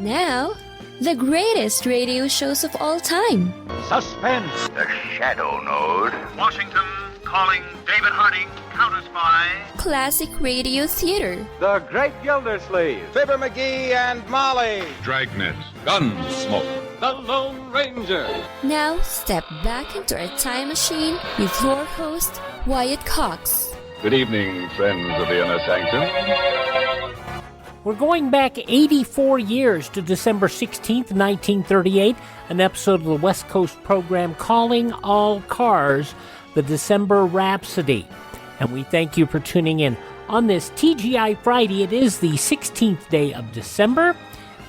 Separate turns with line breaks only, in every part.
Now, the greatest radio shows of all time.
Suspense.
The Shadow Node.
Washington calling David Harding, counter-spy.
Classic radio theater.
The Great Gildersleeve.
Fibber McGee and Molly.
Dragnet. Gunsmoke.
The Lone Ranger.
Now, step back into a time machine with your host, Wyatt Cox.
Good evening, friends of the Inner Sanctum.
We're going back 84 years to December 16th, 1938, an episode of the West Coast program Calling All Cars, the December Rhapsody. And we thank you for tuning in. On this TGI Friday, it is the 16th day of December.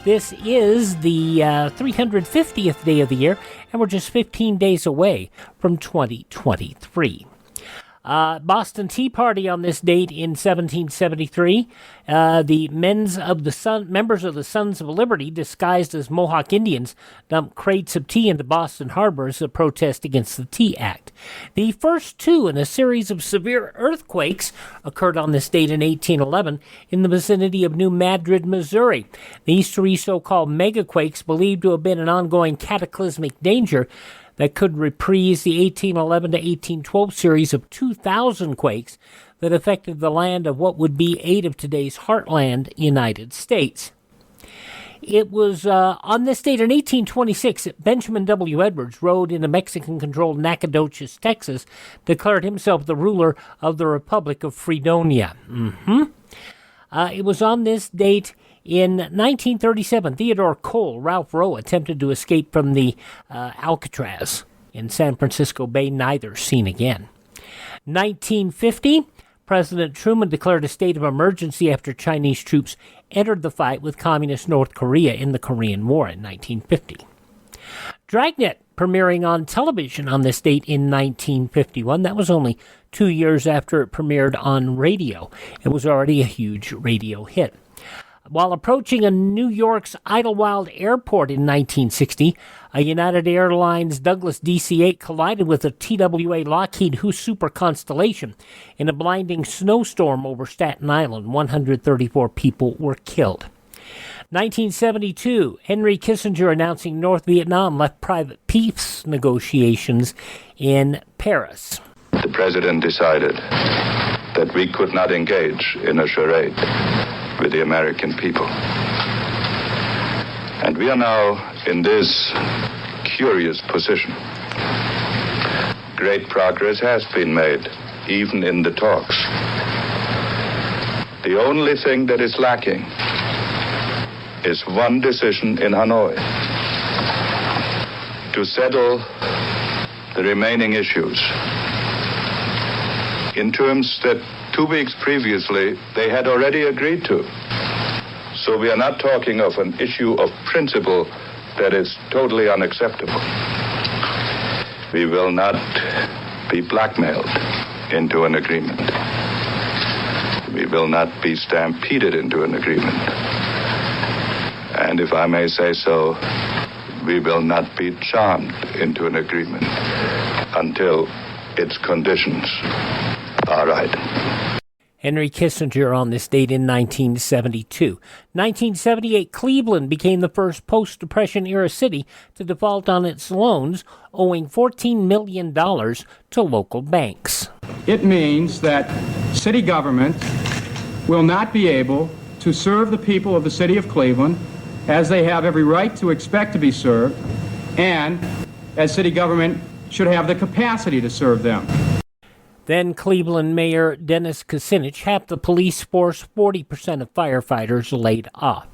This is the 350th day of the year, and we're just 15 days away from 2023. Boston Tea Party on this date in 1773. The members of the Sons of Liberty, disguised as Mohawk Indians, dumped crates of tea into Boston Harbor as a protest against the Tea Act. The first two in a series of severe earthquakes occurred on this date in 1811 in the vicinity of New Madrid, Missouri. These three so-called megaquakes, believed to have been an ongoing cataclysmic danger that could reprise the 1811 to 1812 series of 2,000 quakes that affected the land of what would be 8 of today's heartland United States. It was on this date in 1826 that Benjamin W. Edwards rode into Mexican-controlled Nacogdoches, Texas, declared himself the ruler of the Republic of Fredonia. It was on this date in 1937, Theodore Cole, Ralph Rowe, attempted to escape from the Alcatraz in San Francisco Bay, neither seen again. 1950, President Truman declared a state of emergency after Chinese troops entered the fight with Communist North Korea in the Korean War in 1950. Dragnet premiering on television on this date in 1951. That was only 2 years after it premiered on radio. It was already a huge radio hit. While approaching a New York's Idlewild Airport in 1960, a United Airlines Douglas DC-8 collided with a TWA Lockheed Super Constellation in a blinding snowstorm over Staten Island. 134 people were killed. 1972, Henry Kissinger announcing North Vietnam left private peace negotiations in Paris.
The president decided that we could not engage in a charade with the American people. And we are now in this curious position. Great progress has been made, even in the talks. The only thing that is lacking is one decision in Hanoi to settle the remaining issues in terms that 2 weeks previously they had already agreed to. So we are not talking of an issue of principle that is totally unacceptable. We will not be blackmailed into an agreement. We will not be stampeded into an agreement. And if I may say so, we will not be charmed into an agreement until its conditions are right.
Henry Kissinger on this date in 1972. 1978, Cleveland became the first post-Depression era city to default on its loans, owing $14 million to local banks.
It means that city government will not be able to serve the people of the city of Cleveland as they have every right to expect to be served, and as city government should have the capacity to serve them.
Then Cleveland Mayor Dennis Kucinich, half the police force, 40% of firefighters laid off.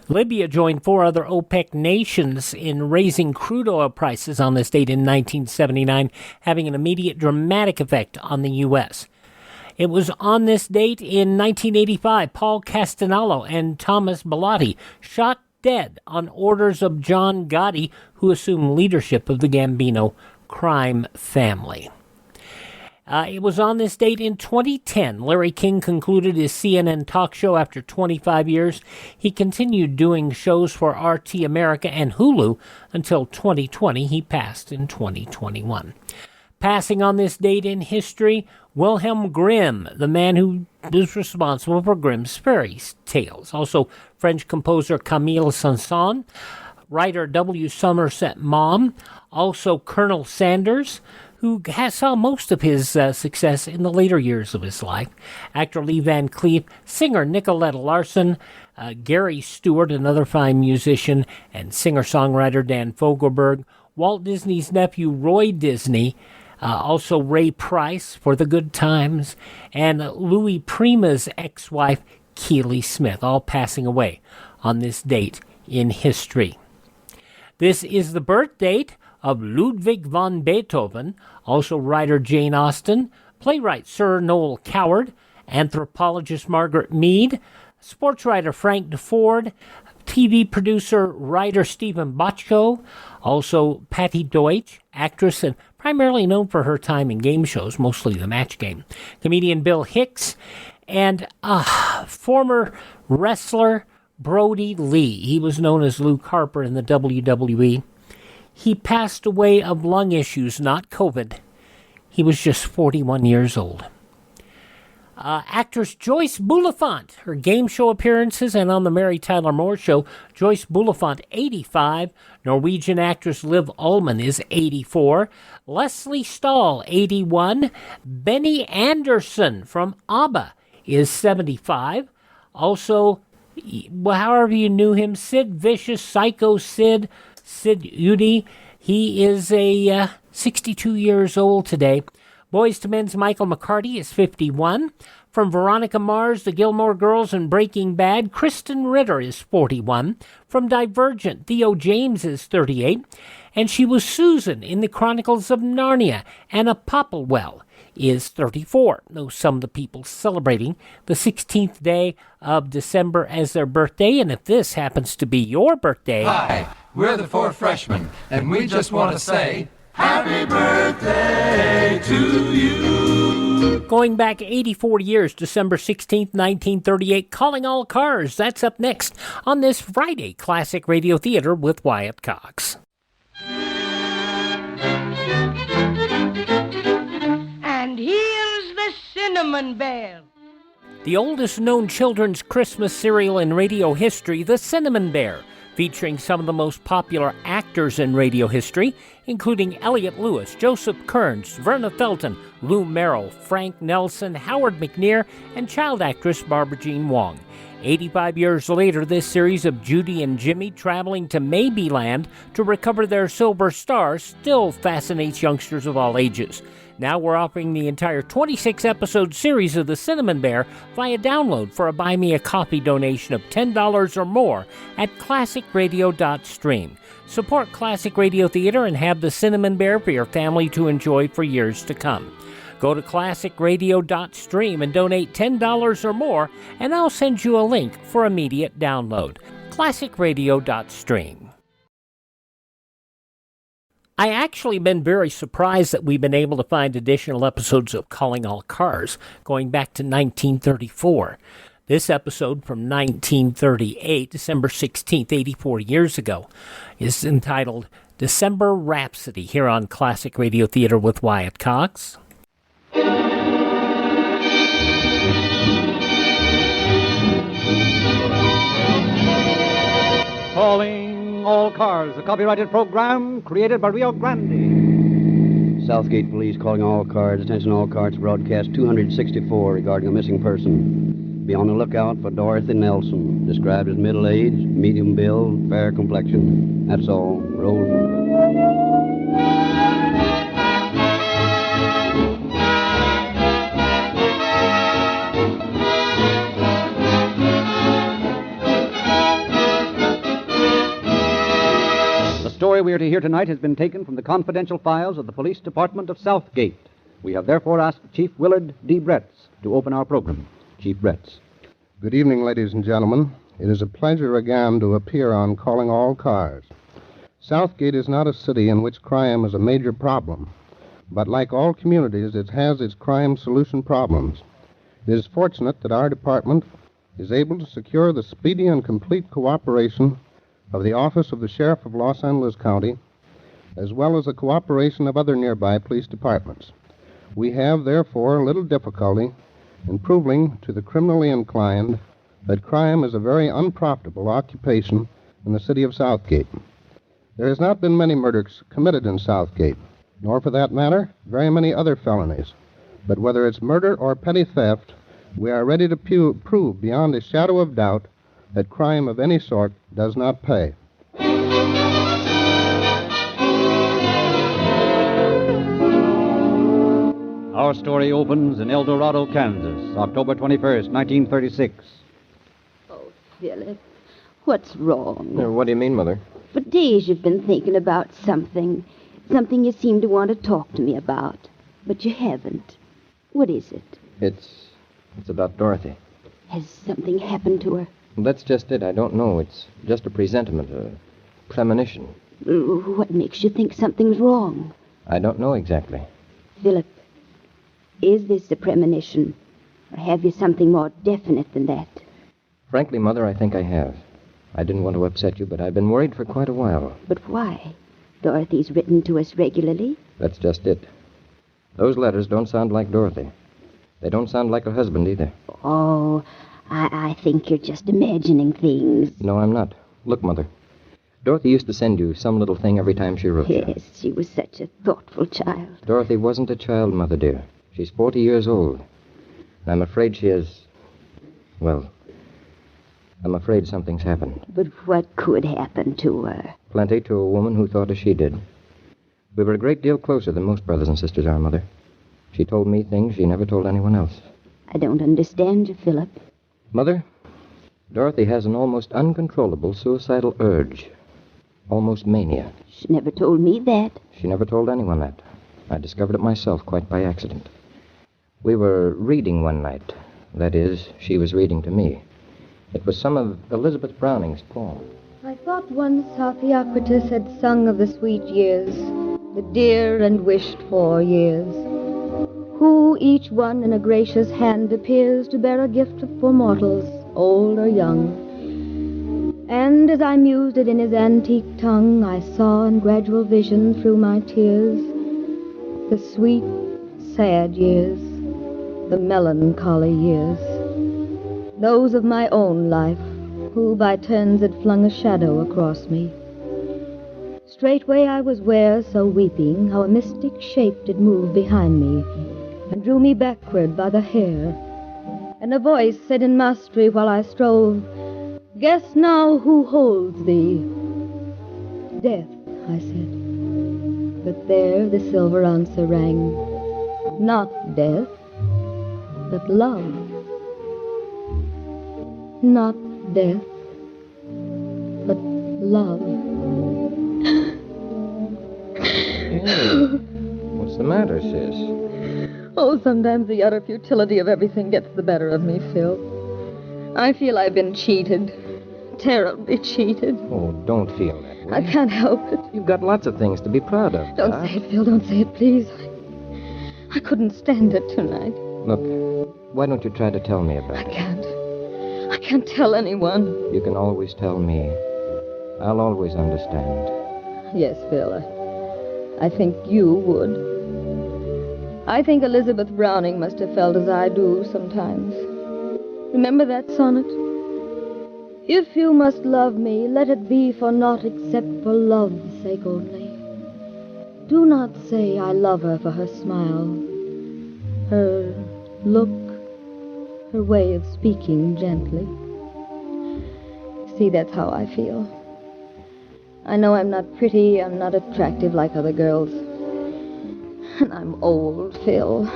Libya joined 4 other OPEC nations in raising crude oil prices on this date in 1979, having an immediate dramatic effect on the U.S. It was on this date in 1985, Paul Castanalo and Thomas Bellotti shot dead on orders of John Gotti, who assumed leadership of the Gambino crime family. It was on this date in 2010. Larry King concluded his CNN talk show after 25 years. He continued doing shows for RT America and Hulu until 2020. He passed in 2021. Passing on this date in history, Wilhelm Grimm, the man who is responsible for Grimm's fairy tales. Also, French composer Camille Saint-Saëns, writer W. Somerset Maugham, also Colonel Sanders, who saw most of his success in the later years of his life, actor Lee Van Cleef, singer Nicoletta Larson, Gary Stewart, another fine musician, and singer-songwriter Dan Fogelberg, Walt Disney's nephew Roy Disney, also Ray Price for The Good Times, and Louis Prima's ex-wife Keely Smith, all passing away on this date in history. This is the birth date of Ludwig van Beethoven, also writer Jane Austen, playwright Sir Noel Coward, anthropologist Margaret Mead, sports writer Frank DeFord, TV producer, writer Stephen Bochco, also Patty Deutsch, actress and primarily known for her time in game shows, mostly The Match Game, comedian Bill Hicks, and former wrestler Brody Lee. He was known as Luke Harper in the WWE. He passed away of lung issues, not COVID. He was just 41 years old. Actress Joyce Bulifant, her game show appearances and on the Mary Tyler Moore Show, Joyce Bulifant, 85. Norwegian actress Liv Ullmann is 84. Leslie Stahl, 81. Benny Andersson from ABBA is 75. Also, however you knew him, Sid Vicious, Psycho Sid Udy, he is 62 years old today. Boys to Men's Michael McCarty is 51. From Veronica Mars, The Gilmore Girls, and Breaking Bad, Kristen Ritter is 41. From Divergent, Theo James is 38. And she was Susan in The Chronicles of Narnia. Anna Popplewell is 34. Those some of the people celebrating the 16th day of December as their birthday. And if this happens to be your birthday...
Hi, we're the Four Freshmen, and we just want to say... Happy birthday to you!
Going back 84 years, December 16th, 1938, Calling All Cars. That's up next on this Friday Classic Radio Theater with Wyatt Cox.
And here's the Cinnamon Bear.
The oldest known children's Christmas cereal in radio history, the Cinnamon Bear, featuring some of the most popular actors in radio history, including Elliot Lewis, Joseph Kearns, Verna Felton, Lou Merrill, Frank Nelson, Howard McNear, and child actress Barbara Jean Wong. 85 years later, this series of Judy and Jimmy traveling to Maybeland to recover their silver star still fascinates youngsters of all ages. Now we're offering the entire 26-episode series of The Cinnamon Bear via download for a Buy Me a Coffee donation of $10 or more at classicradio.stream. Support Classic Radio Theater and have The Cinnamon Bear for your family to enjoy for years to come. Go to classicradio.stream and donate $10 or more, and I'll send you a link for immediate download. classicradio.stream. I actually been very surprised that we've been able to find additional episodes of Calling All Cars going back to 1934. This episode from 1938, December 16th, 84 years ago, is entitled December Rhapsody here on Classic Radio Theater with Wyatt Cox.
Calling All Cars, a copyrighted program created by Rio Grande.
Southgate Police calling all cars. Attention all cars, broadcast 264 regarding a missing person. Be on the lookout for Dorothy Nelson, described as middle-aged, medium build, fair complexion. That's all. Roll.
The story we are to hear tonight has been taken from the confidential files of the Police Department of Southgate. We have therefore asked Chief Willard D. Bretz to open our program. Chief Bretz.
Good evening, ladies and gentlemen. It is a pleasure again to appear on Calling All Cars. Southgate is not a city in which crime is a major problem, but like all communities, it has its crime solution problems. It is fortunate that our department is able to secure the speedy and complete cooperation of the Office of the Sheriff of Los Angeles County, as well as the cooperation of other nearby police departments. We have, therefore, little difficulty in proving to the criminally inclined that crime is a very unprofitable occupation in the city of Southgate. There has not been many murders committed in Southgate, nor, for that matter, very many other felonies. But whether it's murder or petty theft, we are ready to prove beyond a shadow of doubt that crime of any sort does not pay.
Our story opens in El Dorado, Kansas, October 21st, 1936.
Oh, Philip, what's wrong?
What do you mean, Mother?
For days you've been thinking about something you seem to want to talk to me about, but you haven't. What is it?
It's about Dorothy.
Has something happened to her?
That's just it. I don't know. It's just a presentiment, a premonition.
What makes you think something's wrong?
I don't know exactly.
Philip, is this a premonition, or have you something more definite than that?
Frankly, Mother, I think I have. I didn't want to upset you, but I've been worried for quite a while.
But why? Dorothy's written to us regularly.
That's just it. Those letters don't sound like Dorothy. They don't sound like her husband either.
Oh, I think you're just imagining things.
No, I'm not. Look, Mother. Dorothy used to send you some little thing every time she wrote you.
Yes, she was such a thoughtful child.
Dorothy wasn't a child, Mother dear. She's 40 years old. And I'm afraid she is... Well, I'm afraid something's happened.
But what could happen to her?
Plenty to a woman who thought as she did. We were a great deal closer than most brothers and sisters are, Mother. She told me things she never told anyone else.
I don't understand you, Philip.
Mother, Dorothy has an almost uncontrollable suicidal urge. Almost mania.
She never told me that.
She never told anyone that. I discovered it myself quite by accident. We were reading one night. That is, she was reading to me. It was some of Elizabeth Browning's poem.
I thought once how Theocritus had sung of the sweet years, the dear and wished-for years, who each one in a gracious hand appears to bear a gift for mortals, old or young. And as I mused it in his antique tongue, I saw in gradual vision through my tears the sweet, sad years, the melancholy years, those of my own life, who by turns had flung a shadow across me. Straightway I was ware, so weeping, how a mystic shape did move behind me, and drew me backward by the hair. And a voice said in mastery while I strove, "Guess now who holds thee?" "Death," I said. But there the silver answer rang, "Not death, but love. Not death, but love."
Hey, what's the matter, sis?
Oh, sometimes the utter futility of everything gets the better of me, Phil. I feel I've been cheated. Terribly cheated.
Oh, don't feel that way.
I can't help it.
You've got lots of things to be proud of.
Don't
Doc.
say it, Phil. Don't say it, please. I couldn't stand it tonight.
Look, why don't you try to tell me about it?
I can't tell anyone.
You can always tell me. I'll always understand.
Yes, Phil. I think you would. I think Elizabeth Browning must have felt as I do sometimes. Remember that sonnet? If you must love me, let it be for naught except for love's sake only. Do not say I love her for her smile, her look, her way of speaking gently. See, that's how I feel. I know I'm not pretty, I'm not attractive like other girls. And I'm old, Phil.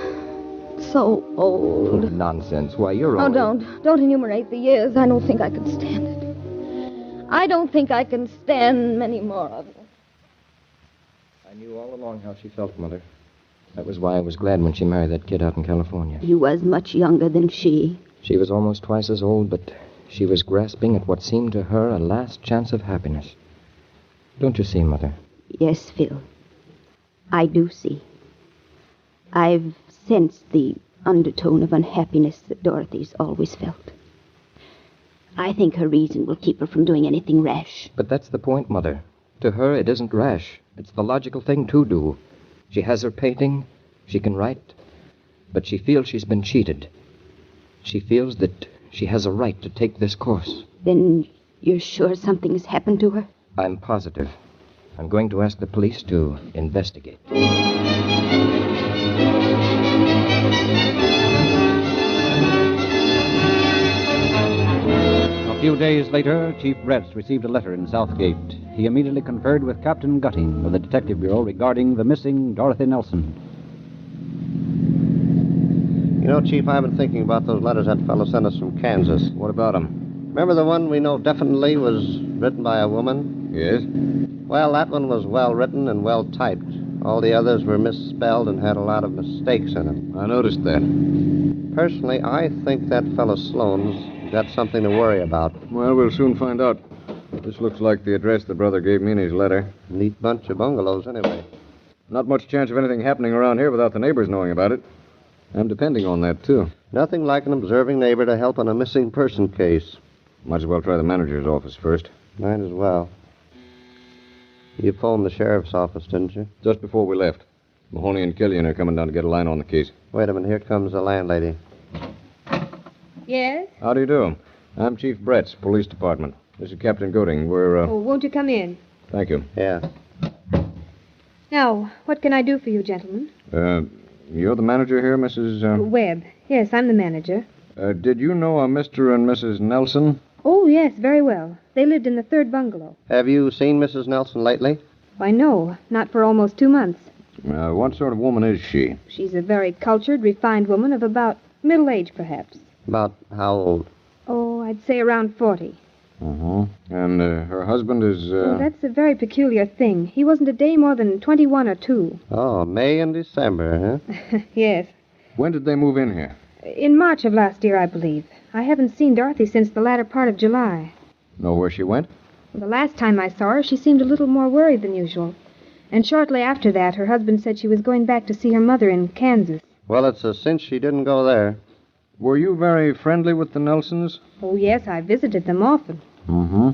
So old.
Oh, nonsense. Why, you're
Oh,
only...
don't enumerate the years. I don't think I could stand it. I don't think I can stand many more of them.
I knew all along how she felt, Mother. That was why I was glad when she married that kid out in California.
He was much younger than she.
She was almost twice as old, but she was grasping at what seemed to her a last chance of happiness. Don't you see, Mother?
Yes, Phil. I do see. I've sensed the undertone of unhappiness that Dorothy's always felt. I think her reason will keep her from doing anything rash.
But that's the point, Mother. To her, it isn't rash. It's the logical thing to do. She has her painting, she can write, but she feels she's been cheated. She feels that she has a right to take this course.
Then you're sure something has happened to her?
I'm positive. I'm going to ask the police to investigate.
A few days later, Chief Bretz received a letter in Southgate. He immediately conferred with Captain Gutting of the Detective Bureau regarding the missing Dorothy Nelson.
You know, Chief, I've been thinking about those letters that fellow sent us from Kansas.
What about them?
Remember the one we know definitely was written by a woman?
Yes?
Well, that one was well written and well typed. All the others were misspelled and had a lot of mistakes in them.
I noticed that.
Personally, I think that fellow Sloane's got something to worry about.
Well, we'll soon find out. This looks like the address the brother gave me in his letter.
Neat bunch of bungalows, anyway.
Not much chance of anything happening around here without the neighbors knowing about it. I'm depending on that, too.
Nothing like an observing neighbor to help on a missing person case.
Might as well try the manager's office first.
Might as well. You phoned the sheriff's office, didn't you?
Just before we left. Mahoney and Killian are coming down to get a line on the case.
Wait a minute. Here comes the landlady.
Yes?
How do you do? I'm Chief Bretz, Police Department. This is Captain Gooding. We're,
Oh, won't you come in?
Thank you.
Yeah.
Now, what can I do for you, gentlemen?
You're the manager here, Mrs.
Webb. Yes, I'm the manager.
Did you know a Mr. and Mrs. Nelson?
Oh, yes, very well. They lived in the third bungalow.
Have you seen Mrs. Nelson lately?
Why, no, not for almost 2 months.
What sort of woman is she?
She's a very cultured, refined woman of about middle age, perhaps.
About how old?
Oh, I'd say around 40.
Uh-huh. And her husband is,
Oh, that's a very peculiar thing. He wasn't a day more than 21 or 2.
Oh, May and December, huh?
Yes.
When did they move in here?
In March of last year, I believe. I haven't seen Dorothy since the latter part of July.
Know where she went?
The last time I saw her, she seemed a little more worried than usual. And shortly after that, her husband said she was going back to see her mother in Kansas.
Well, it's a cinch she didn't go there.
Were you very friendly with the Nelsons?
Oh, yes, I visited them often.
Mm-hmm.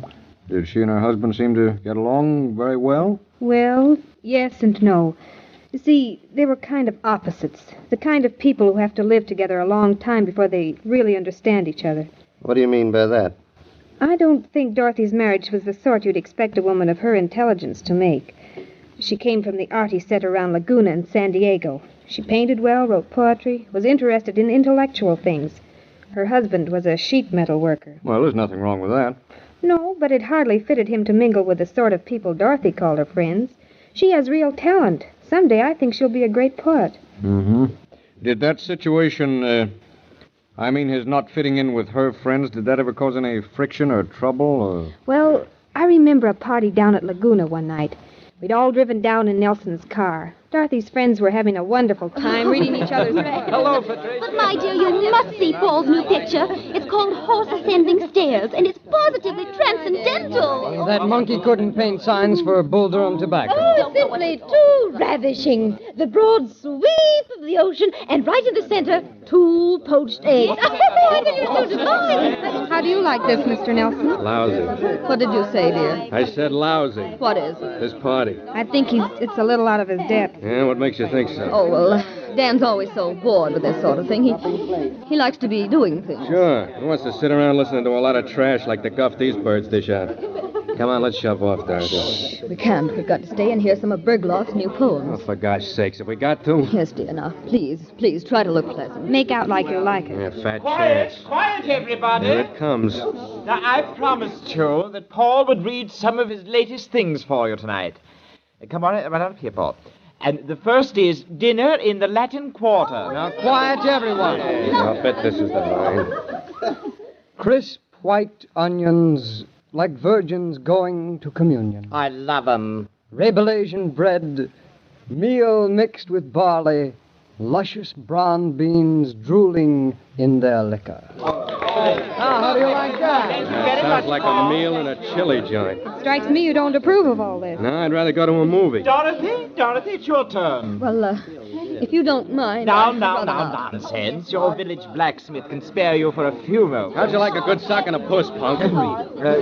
Did she and her husband seem to get along very well?
Well, yes and no. You see, they were kind of opposites. The kind of people who have to live together a long time before they really understand each other.
What do you mean by that?
I don't think Dorothy's marriage was the sort you'd expect a woman of her intelligence to make. She came from the arty set around Laguna and San Diego. She painted well, wrote poetry, was interested in intellectual things. Her husband was a sheet metal worker.
Well, there's nothing wrong with that.
No, but it hardly fitted him to mingle with the sort of people Dorothy called her friends. She has real talent. Someday I think she'll be a great poet.
Mm-hmm. Did that situation, his not fitting in with her friends, did that ever cause any friction or trouble, or...
Well, I remember a party down at Laguna one night. We'd all driven down in Nelson's car. Dorothy's friends were having a wonderful time reading each other's records.
Hello, Patricia.
But, my dear, you must see Paul's new picture. It's called Horse Ascending Stairs, and it's positively transcendental.
That monkey couldn't paint signs for Bull Durham tobacco.
Oh, simply too ravishing. The broad sweep of the ocean, and right in the center, 2 poached eggs. I think you're so divine.
How do you like this, Mr. Nelson?
Lousy.
What did you say, dear?
I said lousy.
What is it?
This party.
I think it's a little out of his depth.
Yeah, what makes you think so?
Oh, well, Dan's always so bored with this sort of thing. He likes to be doing things.
Sure. He wants to sit around listening to a lot of trash like the guff these birds dish out. Come on, let's shove off, Dorothy.
We can't. We've got to stay and hear some of Bergloff's new poems.
Oh, for God's sakes, have we got to?
Yes, dear. Now, please, try to look pleasant.
Make out like you like it.
Yeah, fat
Quiet,
chance.
quiet, everybody.
Here it comes.
Now, I promised you that Paul would read some of his latest things for you tonight. Come on, right up here, Paul. And the first is Dinner in the Latin Quarter.
Now, quiet, everyone.
I'll bet this is the line.
Crisp white onions, like virgins going to communion.
I love 'em.
Rabelasian bread, meal mixed with barley, luscious brown beans drooling in their liquor.
How do you like that?
Sounds like a meal in a chili joint.
Strikes me you don't approve of all this.
No, I'd rather go to a movie.
Dorothy, it's your turn.
Well, if you don't mind...
Now, nonsense. Your village blacksmith can spare you for a few moments.
How'd you like a good sock and a puss, punk?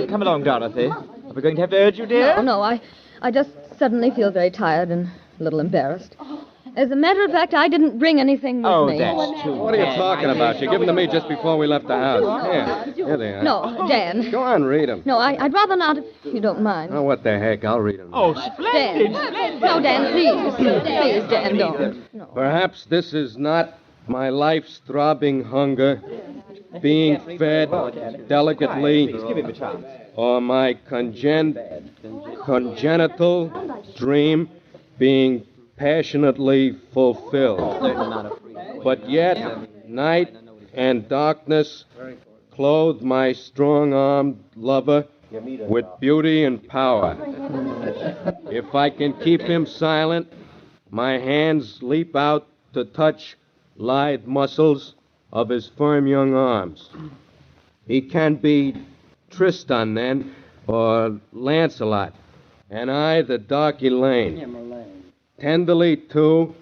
Come along, Dorothy. Are we going to have to urge you, dear?
No, I just
suddenly feel very tired and a little embarrassed. As a matter of fact, I didn't bring anything with me.
That's too
What are you talking about? You give them to me just before we left the house. Here they are.
No, Dan.
Go on, read them.
No, I'd rather not if you don't mind.
Oh, what the heck? I'll read them.
Oh, splendid,
Dan.
splendid.
No, Dan, please. Please, Dan, don't. No.
Perhaps this is not my life's throbbing hunger, being fed delicately, or my congenital dream being passionately fulfilled. But yet, night and darkness clothe my strong-armed lover with beauty and power. If I can keep him silent, my hands leap out to touch lithe muscles of his firm young arms. He can be Tristan then, or Lancelot, and I the dark Elaine. Tenderly, too,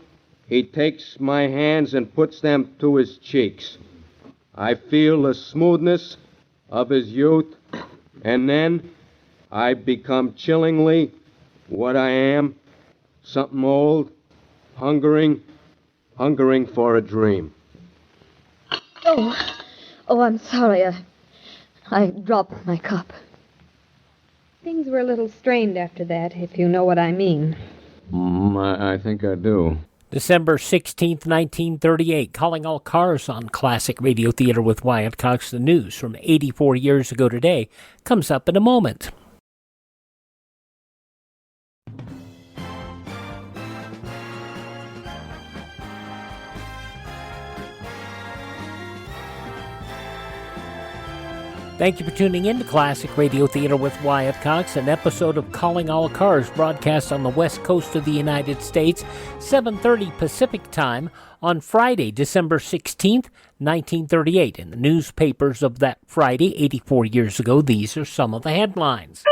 he takes my hands and puts them to his cheeks. I feel the smoothness of his youth, and then I become chillingly what I am, something old, hungering for a dream.
Oh, I'm sorry. I dropped my cup.
Things were a little strained after that, if you know what I mean.
I think I do.
December 16th, 1938, Calling All Cars on Classic Radio Theater with Wyatt Cox. The news from 84 years ago today comes up in a moment. Thank you for tuning in to Classic Radio Theater with Wyatt Cox, an episode of Calling All Cars broadcast on the west coast of the United States, 7:30 Pacific Time on Friday, December 16th, 1938. In the newspapers of that Friday, 84 years ago, these are some of the headlines.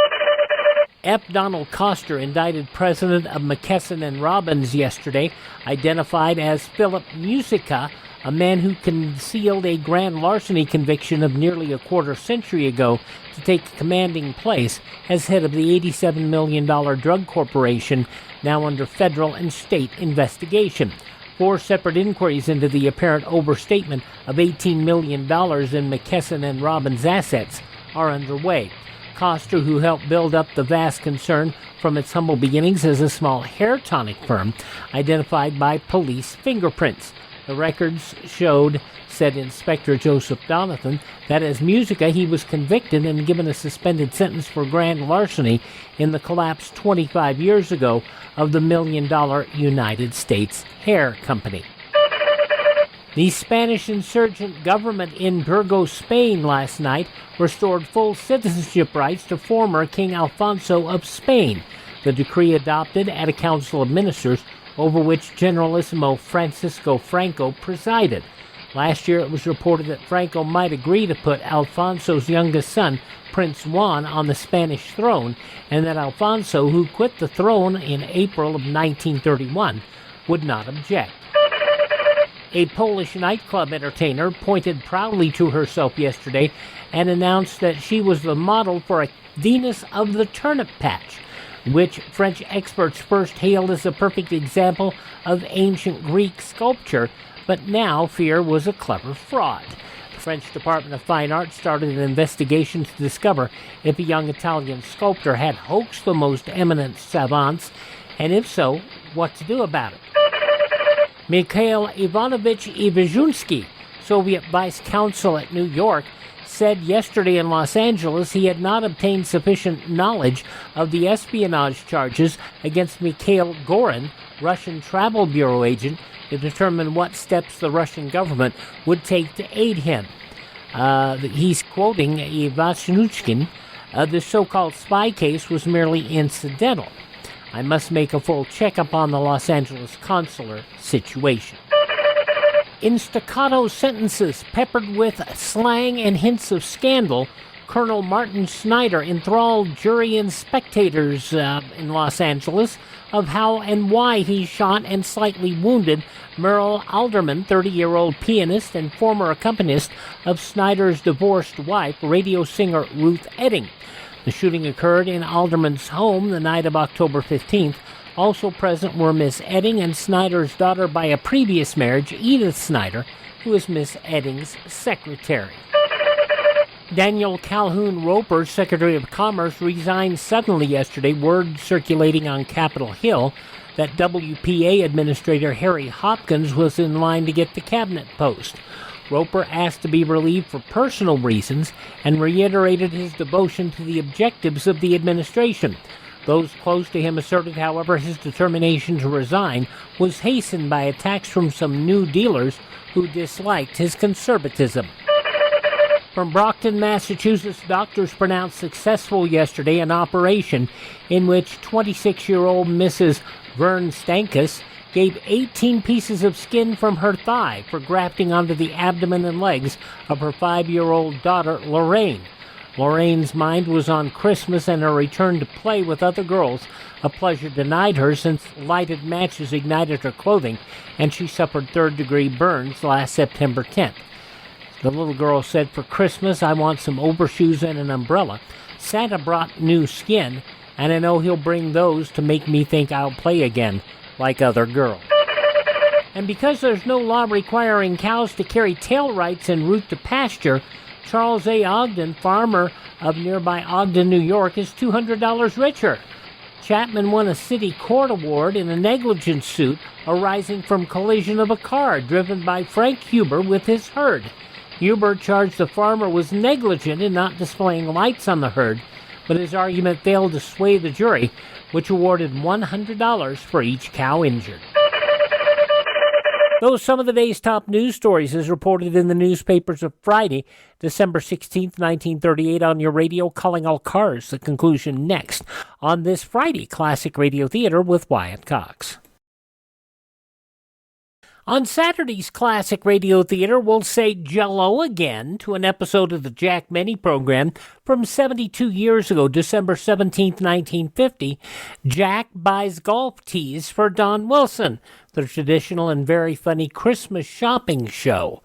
F. Donald Coster, indicted president of McKesson and Robbins yesterday, identified as Philip Musica, a man who concealed a grand larceny conviction of nearly a quarter century ago to take a commanding place as head of the $87 million drug corporation, now under federal and state investigation. 4 separate inquiries into the apparent overstatement of $18 million in McKesson and Robbins assets are underway. Coster, who helped build up the vast concern from its humble beginnings as a small hair tonic firm, identified by police fingerprints. The records showed, said Inspector Joseph Donathan, that as Musica he was convicted and given a suspended sentence for grand larceny in the collapse 25 years ago of the $1 million United States Hair Company. The Spanish insurgent government in Burgos, Spain last night restored full citizenship rights to former King Alfonso of Spain. The decree adopted at a council of ministers over which Generalissimo Francisco Franco presided. Last year it was reported that Franco might agree to put Alfonso's youngest son, Prince Juan, on the Spanish throne, and that Alfonso, who quit the throne in April of 1931, would not object. A Polish nightclub entertainer pointed proudly to herself yesterday and announced that she was the model for a Venus of the Turnip Patch, which French experts first hailed as a perfect example of ancient Greek sculpture, but now fear was a clever fraud. The French Department of Fine Arts started an investigation to discover if a young Italian sculptor had hoaxed the most eminent savants, and if so, what to do about it. Mikhail Ivanovich Ivazhunsky, Soviet vice consul at New York, said yesterday in Los Angeles he had not obtained sufficient knowledge of the espionage charges against Mikhail Gorin, Russian Travel Bureau agent, to determine what steps the Russian government would take to aid him. He's quoting Ivazhunsky, the so-called spy case was merely incidental. I must make a full checkup on the Los Angeles consular situation. In staccato sentences peppered with slang and hints of scandal, Colonel Martin Snyder enthralled jury and spectators in Los Angeles of how and why he shot and slightly wounded Merle Alderman, 30-year-old pianist and former accompanist of Snyder's divorced wife, radio singer Ruth Etting. The shooting occurred in Alderman's home the night of October 15th. Also present were Miss Edding and Snyder's daughter by a previous marriage, Edith Snyder, who is Miss Edding's secretary. Daniel Calhoun Roper, Secretary of Commerce, resigned suddenly yesterday, word circulating on Capitol Hill that WPA Administrator Harry Hopkins was in line to get the cabinet post. Roper asked to be relieved for personal reasons and reiterated his devotion to the objectives of the administration. Those close to him asserted, however, his determination to resign was hastened by attacks from some New Dealers who disliked his conservatism. From Brockton, Massachusetts, doctors pronounced successful yesterday an operation in which 26-year-old Mrs. Vern Stankus gave 18 pieces of skin from her thigh for grafting onto the abdomen and legs of her 5-year-old daughter, Lorraine. Lorraine's mind was on Christmas and her return to play with other girls, a pleasure denied her since lighted matches ignited her clothing and she suffered third-degree burns last September 10th. The little girl said, "For Christmas, I want some overshoes and an umbrella. Santa brought new skin, and I know he'll bring those to make me think I'll play again, like other girls." And because there's no law requiring cows to carry tail lights en route to pasture, Charles A. Ogden, farmer of nearby Ogden, New York, is $200 richer. Chapman won a city court award in a negligence suit arising from collision of a car driven by Frank Huber with his herd. Huber charged the farmer was negligent in not displaying lights on the herd, but his argument failed to sway the jury, which awarded $100 for each cow injured. Those some of the day's top news stories as reported in the newspapers of Friday, December 16th, 1938 on your radio, Calling All Cars. The conclusion next on this Friday Classic Radio Theater with Wyatt Cox. On Saturday's Classic Radio Theater, we'll say Jell-O again to an episode of the Jack Benny program from 72 years ago, December 17th, 1950. Jack buys golf tees for Don Wilson, the traditional and very funny Christmas shopping show.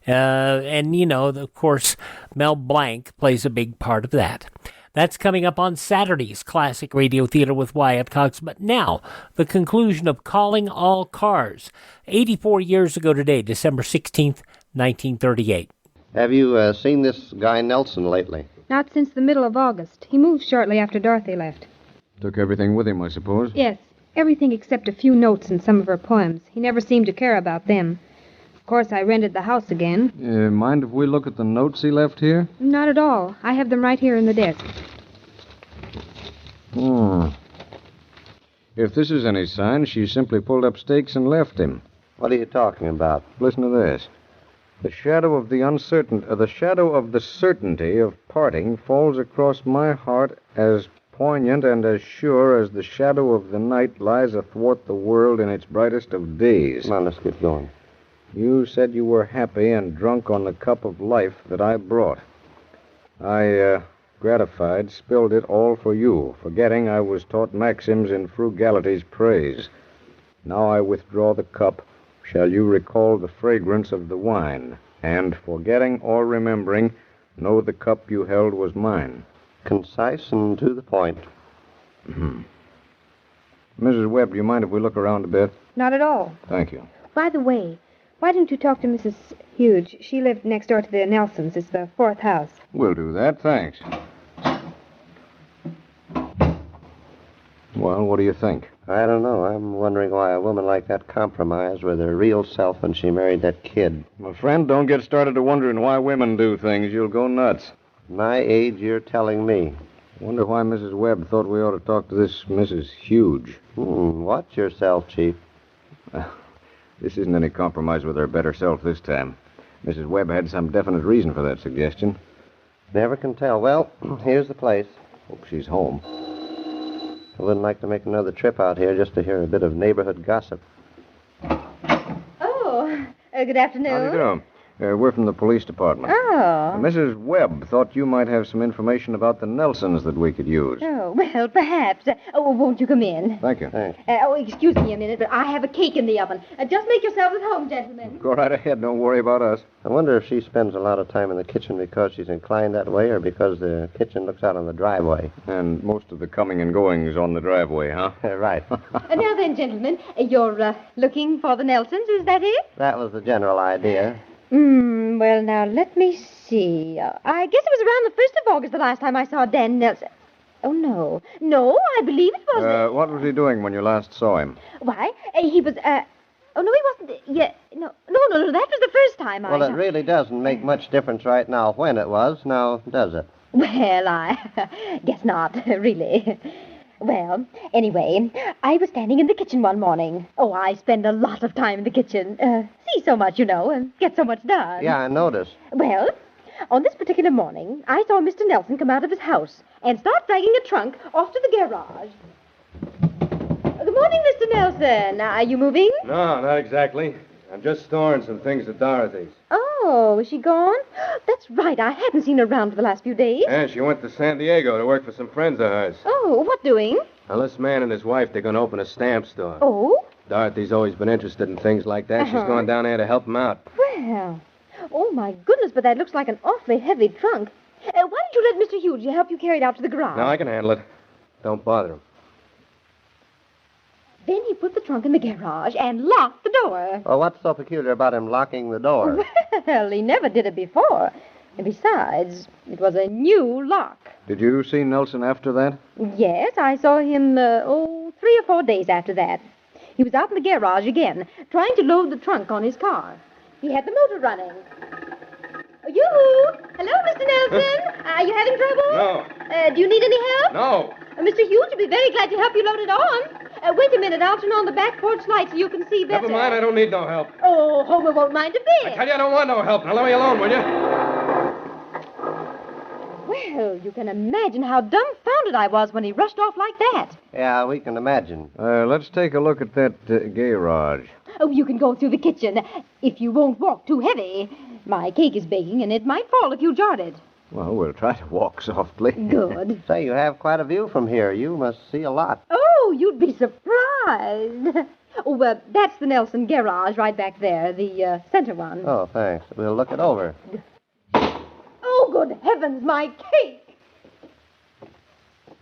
And, you know, of course, Mel Blanc plays a big part of that. That's coming up on Saturday's Classic Radio Theater with Wyatt Cox. But now, the conclusion of Calling All Cars. 84 years ago today, December 16th, 1938.
Have you seen this guy Nelson lately?
Not since the middle of August. He moved shortly after Dorothy left.
Took everything with him, I suppose?
Yes, everything except a few notes and some of her poems. He never seemed to care about them. Of course, I rented the house again.
Mind if we look at the notes he left here?
Not at all. I have them right here in the desk.
If this is any sign, she simply pulled up stakes and left him.
What are you talking about?
Listen to this. The shadow of the certainty of parting falls across my heart as poignant and as sure as the shadow of the night lies athwart the world in its brightest of days.
Come on, let's get going.
You said you were happy and drunk on the cup of life that I brought. I, gratified, spilled it all for you, forgetting I was taught maxims in frugality's praise. Now I withdraw the cup. Shall you recall the fragrance of the wine, and, forgetting or remembering, know the cup you held was mine?
Concise and to the point.
Mrs. Webb, do you mind if we look around a bit?
Not at all.
Thank you.
By the way, why didn't you talk to Mrs. Huge? She lived next door to the Nelsons. It's the fourth house.
We'll do that, thanks. Well, what do you think?
I don't know. I'm wondering why a woman like that compromised with her real self when she married that kid.
My friend, don't get started to wondering why women do things. You'll go nuts.
My age, you're telling me.
Wonder why Mrs. Webb thought we ought to talk to this Mrs. Huge.
Watch yourself, Chief.
This isn't any compromise with her better self this time. Mrs. Webb had some definite reason for that suggestion.
Never can tell. Well, here's the place.
Hope she's home.
I wouldn't like to make another trip out here just to hear a bit of neighborhood gossip.
Oh, good afternoon.
How do you do? We're from the police department.
Oh.
Mrs. Webb thought you might have some information about the Nelsons that we could use.
Oh, well, perhaps. Won't you come in?
Thank you.
Excuse me a minute, but I have a cake in the oven. Just make yourselves at home, gentlemen.
Go right ahead. Don't worry about us.
I wonder if she spends a lot of time in the kitchen because she's inclined that way or because the kitchen looks out on the driveway.
And most of the coming and going is on the driveway, huh?
Right.
Now then, gentlemen, you're looking for the Nelsons, is that it?
That was the general idea.
Well, now, let me see. I guess it was around the 1st of August the last time I saw Dan Nelson. Oh, no. No, I believe it was...
What was he doing when you last saw him?
Why, he was, Oh, no, he wasn't... Yeah, no, that was the first time
Well, it really doesn't make much difference right now when it was, now, does it?
Well, I guess not, really. Well, anyway, I was standing in the kitchen one morning. Oh, I spend a lot of time in the kitchen. See so much, you know, and get so much done.
Yeah, I noticed.
Well, on this particular morning, I saw Mr. Nelson come out of his house and start dragging a trunk off to the garage. Good morning, Mr. Nelson. Are you moving?
No, not exactly. I'm just storing some things at Dorothy's.
Oh, is she gone? That's right. I hadn't seen her around for the last few days.
And she went to San Diego to work for some friends of hers.
Oh, what doing?
Now, this man and his wife, they're going to open a stamp store.
Oh?
Dorothy's always been interested in things like that. She's going down there to help them out.
Well, oh, my goodness, but that looks like an awfully heavy trunk. Why don't you let Mr. Hughes help you carry it out to the garage?
No, I can handle it. Don't bother him.
Then he put the trunk in the garage and locked the door.
Well, what's so peculiar about him locking the door?
Well, he never did it before. And besides, it was a new lock.
Did you see Nelson after that?
Yes, I saw him, 3 or 4 days after that. He was out in the garage again, trying to load the trunk on his car. He had the motor running. Yoo-hoo! Hello, Mr. Nelson. Are you having trouble?
No.
Do you need any help?
No.
Mr. Hughes will be very glad to help you load it on. Wait a minute. I'll turn on the back porch light so you can see better.
Never mind. I don't need no help.
Oh, Homer won't mind a bit.
I tell you, I don't want no help. Now let me alone, will you?
Well, you can imagine how dumbfounded I was when he rushed off like that.
Yeah, we can imagine.
Let's take a look at that garage.
Oh, you can go through the kitchen if you won't walk too heavy. My cake is baking, and it might fall if you jarred it.
Well, we'll try to walk softly.
Good.
Say, you have quite a view from here. You must see a lot.
Oh, you'd be surprised. Oh, that's the Nelson garage right back there, the center one.
Oh, thanks. We'll look it over.
Oh, good heavens, my cake!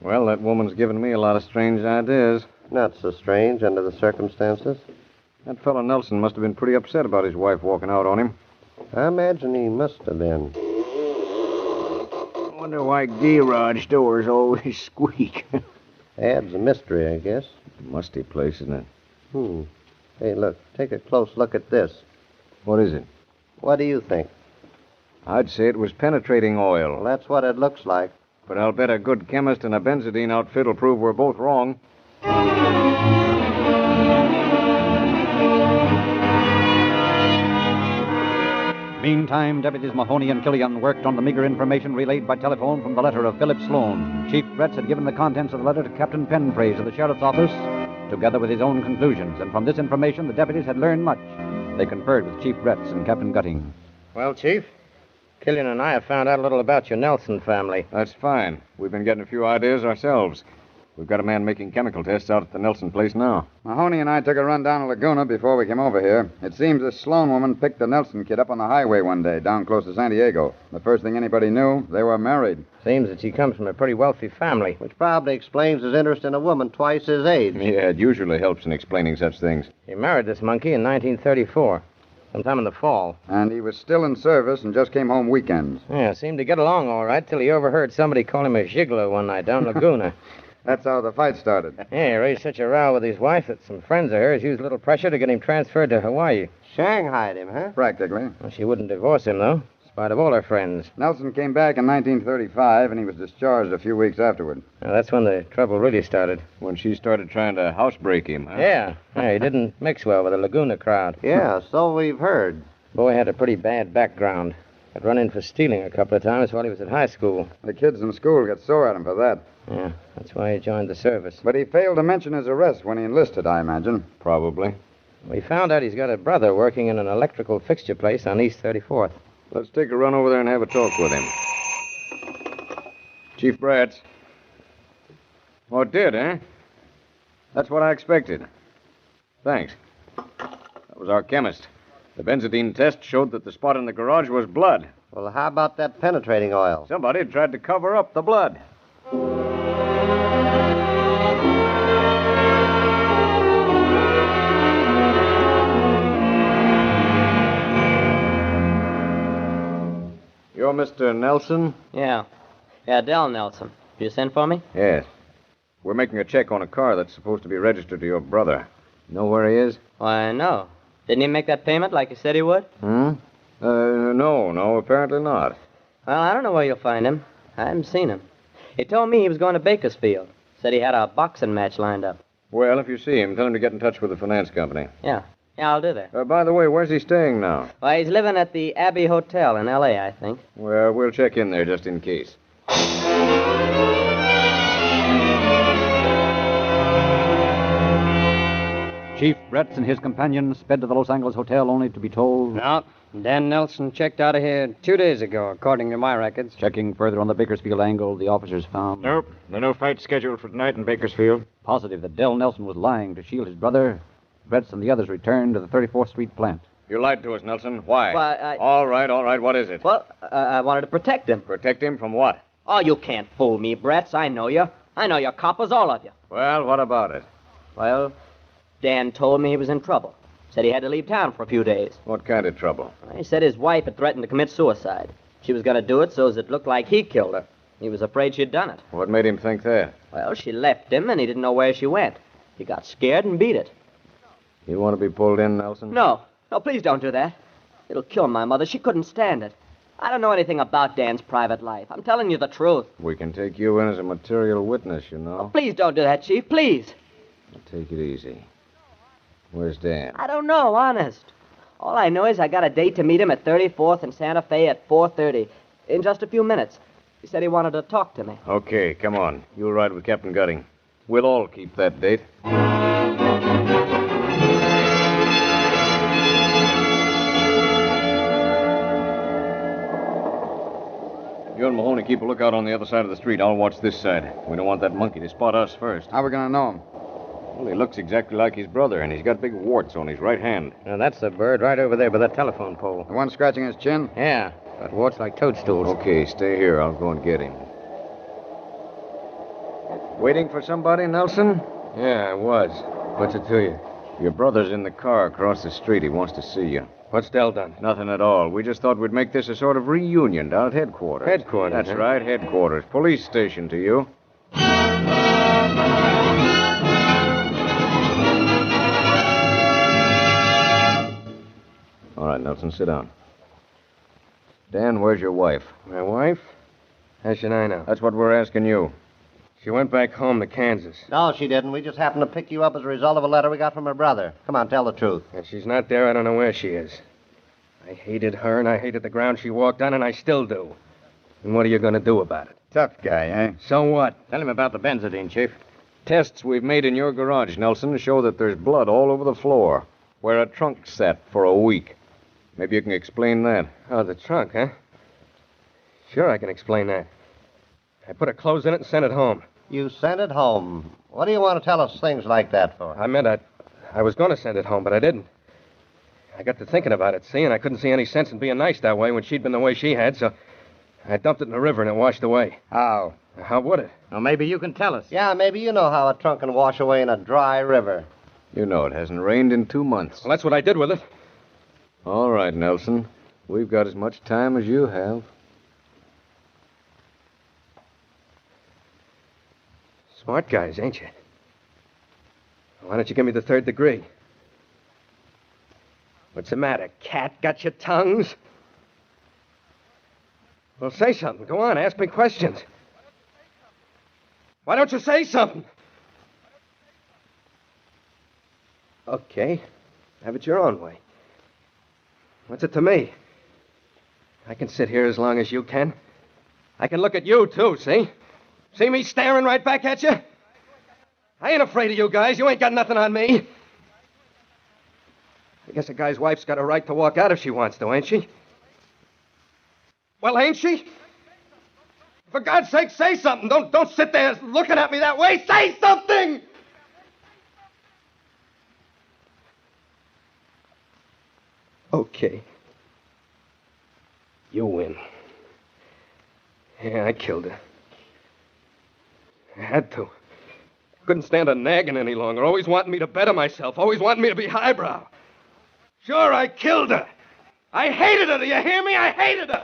Well, that woman's given me a lot of strange ideas.
Not so strange under the circumstances.
That fellow Nelson must have been pretty upset about his wife walking out on him.
I imagine he must have been.
I wonder why garage doors always squeak.
Adds a mystery, I guess.
Musty place, isn't it?
Hey, look. Take a close look at this.
What is it?
What do you think?
I'd say it was penetrating oil.
Well, that's what it looks like.
But I'll bet a good chemist and a benzodine outfit will prove we're both wrong.
Meantime, Deputies Mahoney and Killian worked on the meager information relayed by telephone from the letter of Philip Sloan. Chief Bretz had given the contents of the letter to Captain Penphrase of the Sheriff's Office, together with his own conclusions, and from this information the deputies had learned much. They conferred with Chief Bretz and Captain Gutting.
Well, Chief, Killian and I have found out a little about your Nelson family.
That's fine. We've been getting a few ideas ourselves. We've got a man making chemical tests out at the Nelson place now.
Mahoney and I took a run down to Laguna before we came over here. It seems this Sloan woman picked the Nelson kid up on the highway one day, down close to San Diego. The first thing anybody knew, they were married.
Seems that she comes from a pretty wealthy family.
Which probably explains his interest in a woman twice his age.
Yeah, it usually helps in explaining such things.
He married this monkey in 1934, sometime in the fall.
And he was still in service and just came home weekends.
Yeah, seemed to get along all right till he overheard somebody call him a gigolo one night down Laguna.
That's how the fight started.
Yeah, he raised such a row with his wife that some friends of hers used a little pressure to get him transferred to Hawaii.
Shanghaied him, huh?
Practically.
Well, she wouldn't divorce him, though, in spite of all her friends.
Nelson came back in 1935, and he was discharged a few weeks afterward.
Now, that's when the trouble really started.
When she started trying to housebreak him, huh?
Yeah, he didn't mix well with the Laguna crowd.
Yeah, so we've heard.
Boy had a pretty bad background. Got run in for stealing a couple of times while he was at high school.
The kids in school got sore at him for that.
Yeah, that's why he joined the service.
But he failed to mention his arrest when he enlisted, I imagine.
Probably.
We found out he's got a brother working in an electrical fixture place on East 34th.
Let's take a run over there and have a talk with him. Chief Bratz. Oh, it did, eh? That's what I expected. Thanks. That was our chemist. The benzodine test showed that the spot in the garage was blood.
Well, how about that penetrating oil?
Somebody tried to cover up the blood. You're Mr. Nelson?
Yeah, Dell Nelson. You sent for me?
Yes. We're making a check on a car that's supposed to be registered to your brother. Know where he is?
Why, no. Didn't he make that payment like he said he would?
No, apparently not.
Well, I don't know where you'll find him. I haven't seen him. He told me he was going to Bakersfield. Said he had a boxing match lined up.
Well, if you see him, tell him to get in touch with the finance company.
Yeah, I'll do that.
By the way, where's he staying now?
Why, he's living at the Abbey Hotel in L.A., I think.
Well, we'll check in there just in case.
Chief Bretz and his companions sped to the Los Angeles Hotel only to be told...
No, Dan Nelson checked out of here 2 days ago, according to my records.
Checking further on the Bakersfield angle, the officers found...
Nope, there are no fights scheduled for tonight in Bakersfield.
Positive that Dell Nelson was lying to shield his brother. Bretz and the others returned to the 34th Street plant.
You lied to us, Nelson. Why?
Why,
All right. What is it?
Well, I wanted to protect him.
Protect him from what?
Oh, you can't fool me, Bretz. I know you. I know you're coppers, all of you.
Well, what about it?
Well, Dan told me he was in trouble. Said he had to leave town for a few days.
What kind of trouble?
He said his wife had threatened to commit suicide. She was going to do it so as it looked like he killed her. He was afraid she'd done it.
What made him think that?
Well, she left him, and he didn't know where she went. He got scared and beat it.
You want to be pulled in, Nelson?
No, please don't do that. It'll kill my mother. She couldn't stand it. I don't know anything about Dan's private life. I'm telling you the truth.
We can take you in as a material witness, you know.
Please don't do that, Chief. Please.
Take it easy. Where's Dan?
I don't know, honest. All I know is I got a date to meet him at 34th and Santa Fe at 4:30. In just a few minutes. He said he wanted to talk to me.
Okay, come on. You'll ride with Captain Gutting. We'll all keep that date. You and Mahoney keep a lookout on the other side of the street. I'll watch this side. We don't want that monkey to spot us first.
How are we going to know him?
Well, he looks exactly like his brother, and he's got big warts on his right hand.
Now, that's the bird right over there by that telephone pole.
The one scratching his chin?
Yeah, got warts like toadstools.
Okay, stay here. I'll go and get him. Waiting for somebody, Nelson?
Yeah, I was. What's it to you?
Your brother's in the car across the street. He wants to see you.
What's Dell done?
Nothing at all. We just thought we'd make this a sort of reunion down at headquarters.
Headquarters?
That's
huh?
right, headquarters. Police station to you. All right, Nelson, sit down. Dan, where's your wife?
My wife? How should I know?
That's what we're asking you.
She went back home to Kansas.
No, she didn't. We just happened to pick you up as a result of a letter we got from her brother. Come on, tell the truth.
If she's not there, I don't know where she is. I hated her, and I hated the ground she walked on, and I still do. And what are you going to do about it?
Tough guy, eh?
So what?
Tell him about the benzodine, Chief.
Tests we've made in your garage, Nelson, show that there's blood all over the floor, where a trunk sat for a week. Maybe you can explain that.
Oh, the trunk, huh? Sure, I can explain that. I put her clothes in it and sent it home.
You sent it home. What do you want to tell us things like that for?
I meant I was going to send it home, but I didn't. I got to thinking about it, see, and I couldn't see any sense in being nice that way when she'd been the way she had, so I dumped it in the river and it washed away.
How?
How would it?
Well, maybe you can tell us. Yeah, maybe you know how a trunk can wash away in a dry river.
You know it hasn't rained in 2 months.
Well, that's what I did with it.
All right, Nelson. We've got as much time as you have.
Smart guys, ain't you? Why don't you give me the 3rd degree? What's the matter, cat? Got your tongues? Well, say something. Go on, ask me questions. Why don't you say something? Okay. Have it your own way. What's it to me? I can sit here as long as you can. I can look at you, too, see? See me staring right back at you? I ain't afraid of you guys. You ain't got nothing on me. guess a guy's wife's got a right to walk out if she wants to, ain't she? Well, ain't she? For God's sake, say something. Don't sit there looking at me that way. Say something! Okay. You win. Yeah, I killed her. I had to. Couldn't stand her nagging any longer. Always wanting me to better myself. Always wanting me to be highbrow. Sure, I killed her. I hated her. Do you hear me? I hated her.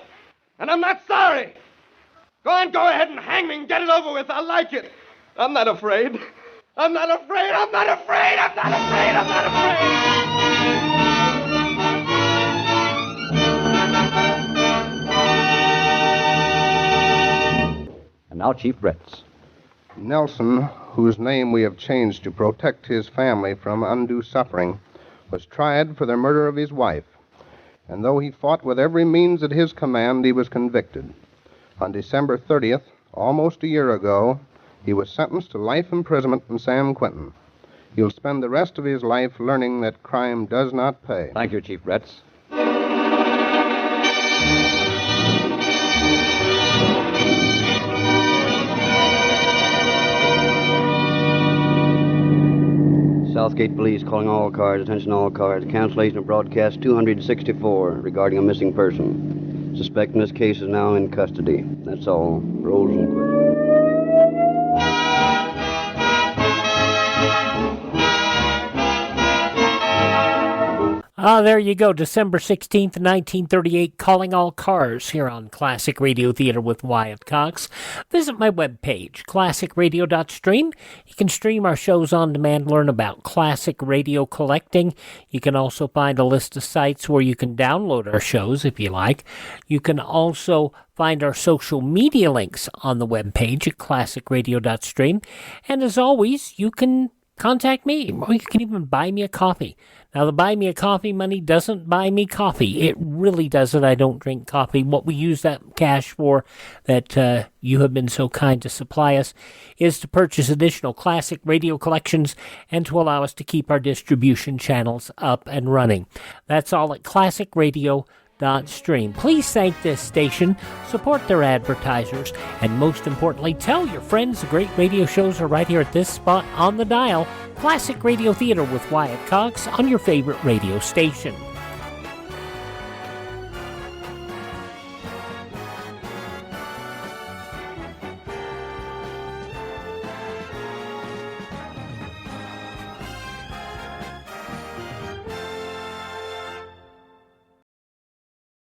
And I'm not sorry. Go ahead and hang me and get it over with. I like it. I'm not afraid. I'm not afraid. I'm not afraid. I'm not afraid. I'm not afraid.
And now Chief Bretts.
Nelson, whose name we have changed to protect his family from undue suffering, was tried for the murder of his wife. And though he fought with every means at his command, he was convicted. On December 30th, almost a year ago, he was sentenced to life imprisonment in San Quentin. He'll spend the rest of his life learning that crime does not pay.
Thank you, Chief Bretts.
Southgate Police calling all cars, attention all cars. Cancellation of broadcast 264 regarding a missing person. Suspect in this case is now in custody. That's all. Rolls and quit.
There you go, December 16th, 1938, Calling All Cars here on Classic Radio Theater with Wyatt Cox. Visit my webpage, classicradio.stream. You can stream our shows on demand, learn about classic radio collecting. You can also find a list of sites where you can download our shows if you like. You can also find our social media links on the webpage at classicradio.stream. And as always, you can contact me, or you can even buy me a coffee. Now, the buy me a coffee money doesn't buy me coffee. It really doesn't. I don't drink coffee. What we use that cash for, that you have been so kind to supply us, is to purchase additional classic radio collections and to allow us to keep our distribution channels up and running. That's all at classicradio.stream. Please thank this station, support their advertisers, and most importantly, tell your friends the great radio shows are right here at this spot on the dial. Classic Radio Theater with Wyatt Cox on your favorite radio station.